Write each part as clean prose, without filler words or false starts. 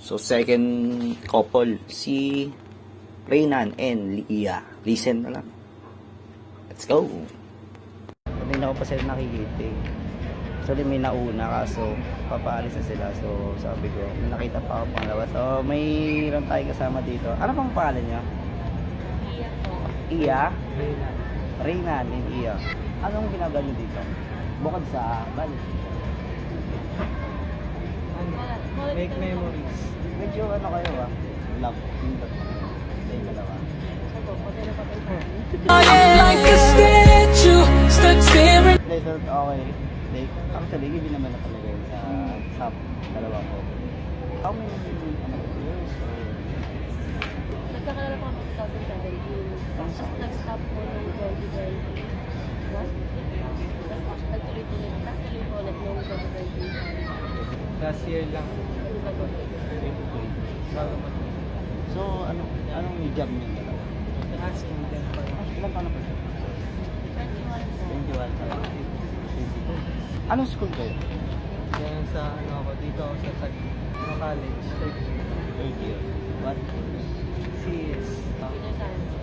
So, second couple, si Reynan and Leah. Listen na lang. Let's go! Kanina ko pa sila nakikita eh. Actually, may nauna kaso papaalis na sila. So, sabi ko, may nakita pa ako pangalawa. So, mayroon tayo kasama dito. Ano pang pangalan niya? Iya po. Iya? Reynan and Iya. Anong ginagawa niyo dito? Bukod sa balik. Make memories. Medyo ano kayo ah? Love. Yung dalawa. Like a statue, stuck staring. Hindi, so, okay. Like, actually, hindi naman na talaga yun sa dalawa ko. How many years? Nagkakalala po ako 2017. Tapos nag-stop po ng 2020. What? Tapos nagtuloy-tuloy. Nagtuloy po ulit noong 2020. Last year lang. Bago pa. So, anong job niyo dalawa? Student pa lang. Ilan taon na po siya? 21 po. 21 pa lang. 22. Anong school kayo? Yan sa ano ako, dito ako sa college. Third year. What? CS. Computer science.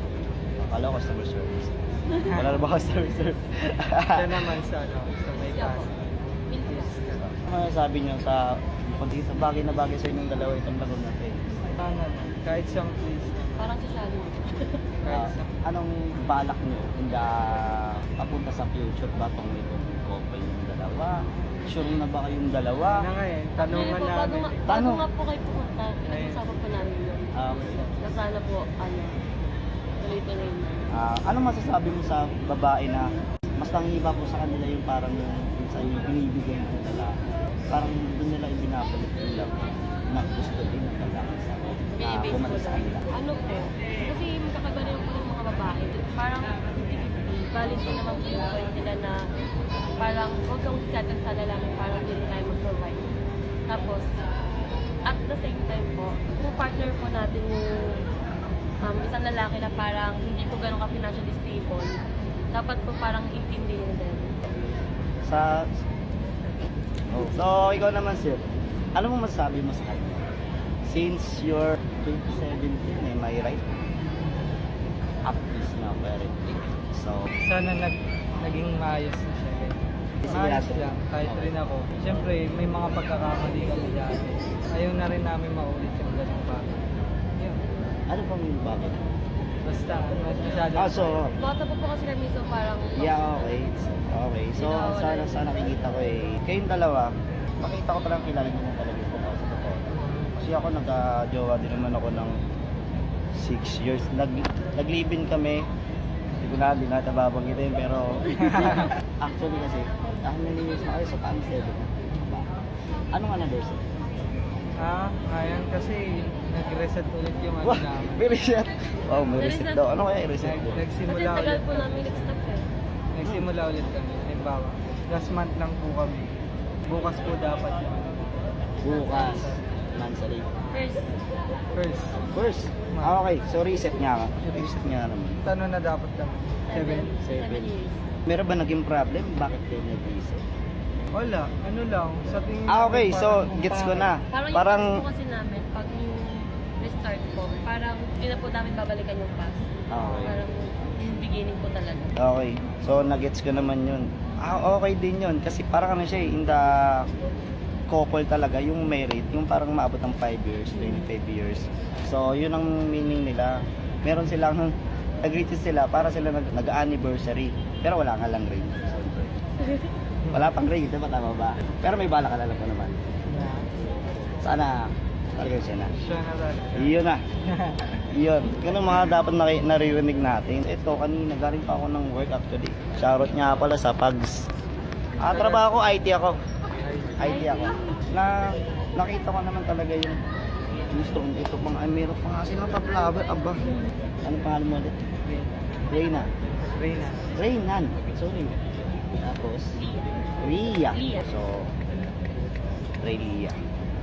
Akala ko customer service. Wala na ba customer service? Siya naman sa ano, sa may kasi. Ano sabi niyo sa bagay na bagay sa inyong dalawa itong laro natin? Sana naman. Kahit siyang please. Parang si Shali. Kahit siyang Anong balak niyo papunta sa future ba itong itong couple yung dalawa? Sure na ba kayong dalawa? na nga eh. Tanungan namin. Bago nga po kayo pumunta, pinag-usapan po namin yun. Okay. Na sana po, tuloy-tuloy na. Anong masasabi mo sa babae na mas nangiba po sa kanila yung parang yung sa inyo binibigay mo nila? Parang doon nila ibinabalik yung love na gusto din ng lalaki sa bumalik sa kanila. Ano po? Kasi magkakabaliw po ng mga babae. Parang 50-50. Valid din naman po yung point nila na parang huwag kang settle sa lalaki, parang hindi tayo mag-provide. Tapos, at the same time po, kung partner po natin yung isang lalaki na parang hindi po ganun ka-financially stable, dapat po parang intindihin din. So, ikaw naman sir, ano mo masasabi mo sa kanya? Since you're 2017, am I right? Up is now currently. So, Sana naging maayos na siya. Maayos lang, kahit rin ako. Siyempre, may mga pagkakamali kami dati. Ayaw na rin namin maulit yung ganung bagay. Yun. ano pang bakit? Basta, masyado. So, Bata po po kasi kami, so parang... yeah, okay. Okay, so sa nakikita ko kayong dalawa, makita ko palang kilala niyo na talaga yung totoo sa totoo. Kasi ako nagka-jowa din naman ako ng 6 years. Nag-live-in kami. Hindi ko na babanggitin pero actually kasi, many years na kayo, so paano 7? Anong anniversary? Ayan kasi nag-reset ulit yung ano namin. May reset? Oh, may reset daw. Ano kaya i-reset ko? Kasi Nagsimula tagal ulit. po namin nag-stop eh. Nagsimula ulit kami. Halimbawa, last month lang po kami. Bukas po dapat yun. Bukas. Monthly. First, First. Okay. So reset nga ka. Reset nga naman. Tanong na dapat kami. 7 years. Meron ba naging problem? Bakit kayo nag-reset? Wala. Ano lang. Sa tingin Okay. namin So, parang gets ko na. Parang yung po kasi namin, pag yung restart po, parang hindi na po namin babalikan yung past. Okay. Parang yung beginning po talaga. Okay. So, nagets ko naman yun. Okay din yun. Kasi parang ano siya in the couple talaga, yung married, yung parang maabot ng 5 years, 25 years. So, yun ang meaning nila. Meron silang, nag-greeted sila para sila nag-anniversary. Pero wala nga lang ring. Wala pang ring, diba? Tama ba? Pero may bala ka na lang po naman. Sana, talaga siya na. Siya na talaga. Iyon na. Iyon. Ganun mga dapat naririnig natin. Ito, kanina galing pa ako ng work actually. Shoutout nga pala sa Pags. Trabaho ko, IT ako. IT ako. Nakita ko naman talaga yung gusto ko. Ito pang, meron pa nga silang pa-flower. Aba. Ano pangalan mo ulit? Reyna. Reynan. Sorry. Tapos, Ria. So, Ria.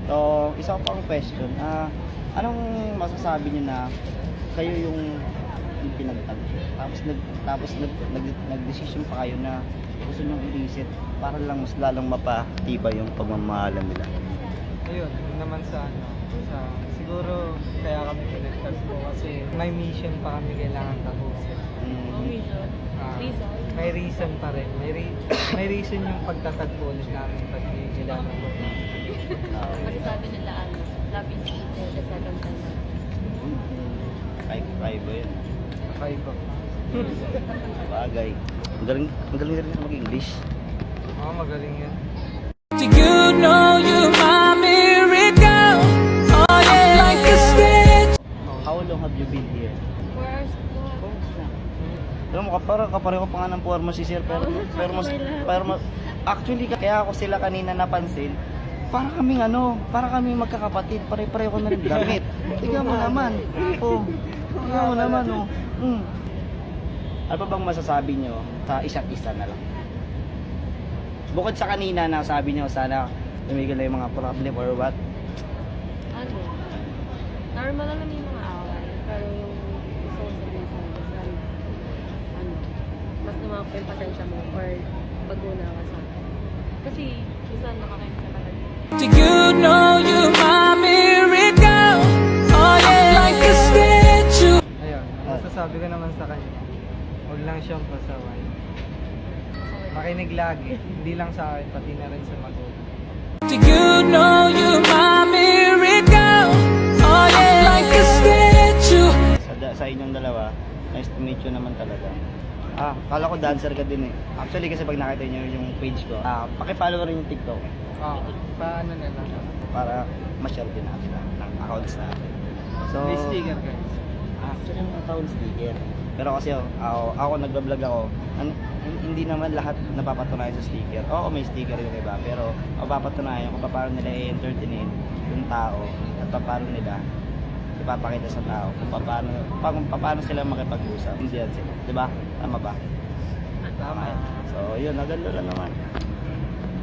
So, isa pang question. Anong masasabi niyo na kayo yung pinagtagpo? Tapos nag-decision pa kayo na gusto nyo i-reset para lang mas lalong mapatibay yung pagmamahalan nila. Ayun, yun naman lang sa ano, sa siguro kaya kami pinagtagpo kasi may mission pa kami kailangan tapusin. Ang reason. Ah, Reason. may reason pa rin. May reason yung pagtatagpo ulit namin pag kailangan ko. Kasi sabi nila ano, love is sweeter the second time. Five ba yun? Kakay ko. Bagay. Magaling rin mag-English. Oo, magaling yan. Do you know you're my miracle? Oh yeah, like a sketch. How long have you been here? 4 hours po. Alam mo, kapareho pa nga ng forma si sir, pero actually, kaya ako sila kanina napansin, para kaming magkakapatid, pare-pareho na rin damit. Tingnan mo naman. Oh. Tingnan mo naman, oh. Ano pa bang masasabi nyo sa isa't isa na lang? Bukod sa kanina na sabi nyo, sana tumigil na yung mga problem or what? Ano? Normal lang naman yung mga away. Pero yung gusto ko sabihin sa akin, ano, mas lumaki yung pasensya mo or pag-una ka sa akin. Kasi, minsan nakakain sa talaga. Do you know you're my miracle? Oh yeah, like a sketch. Ayun, ang masasabi ko naman sa kanya, huwag lang siyang pasaway. Makinig lagi, hindi lang sa akin, pati na rin sa magulang. Do you know you're my miracle? Oh yeah, like a sketch. Sa inyong dalawa, nice to meet you naman talaga. Kala ko dancer ka din eh. Actually kasi pag nakita nyo yung page ko, paki-follow rin yung TikTok Oo, paano na lang? para ma-share din natin ng accounts natin. So, May sticker guys. Actually, yung account sticker. Pero kasi ako nagbablog ako, hindi naman lahat napapatunayan sa sticker. Oo, may sticker yung iba, pero mapapatunayan kung paano nila i-entertain yung tao at paano nila ipapakita sa tao kung paano sila makipag-usap. Hindi yan sila, di ba? Tama ba? Tama. So, yun, naganda lang naman.